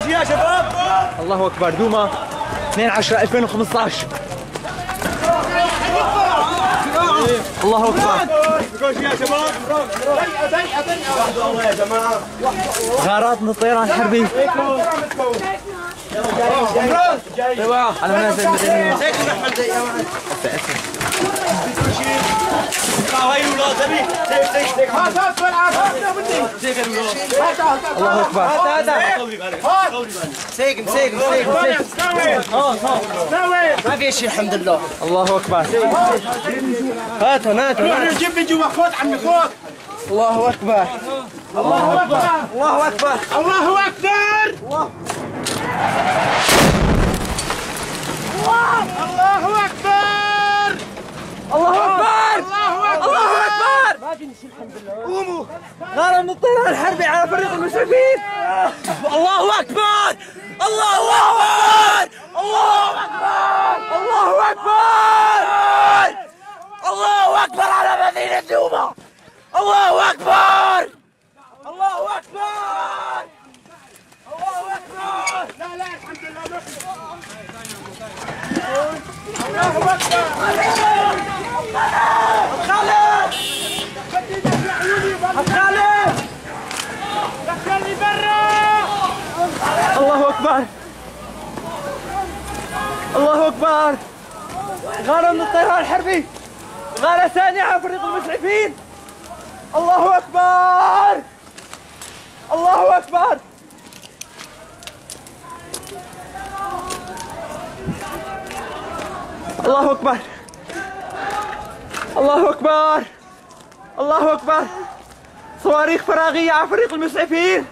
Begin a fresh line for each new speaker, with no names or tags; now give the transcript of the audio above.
يا شباب. الله اكبر. دوما 2/10/2015. الله اكبر. يا شباب. الله يا جماعه. غارات من الطيران الحربي. على منازل المدنية. الله اكبر.
سيقم ما في شيء الحمد لله.
الله اكبر.
هات
جيب من جوا خذ عمي خذ.
الله اكبر.
الله اكبر. الله اكبر.
الله اكبر. الله اكبر.
الله اكبر. الله اكبر.
ما في شيء الحمد لله.
قوموا. غارة من الطيران الحربي على فريق المسعفين. الله اكبر. الله اكبر. الله اكبر. الله اكبر. الله اكبر على مدينة دوما. الله اكبر. الله اكبر. الله اكبر.
لا لا الحمد لله.
الله اكبر. خالد. خالد.
دخلني برا.
الله اكبر. الله اكبر. غارة من الطيران الحربي. غارة ثانية على فريق المسعفين. الله اكبر. الله اكبر. الله اكبر. الله اكبر. الله اكبر. صواريخ فراغية على فريق المسعفين.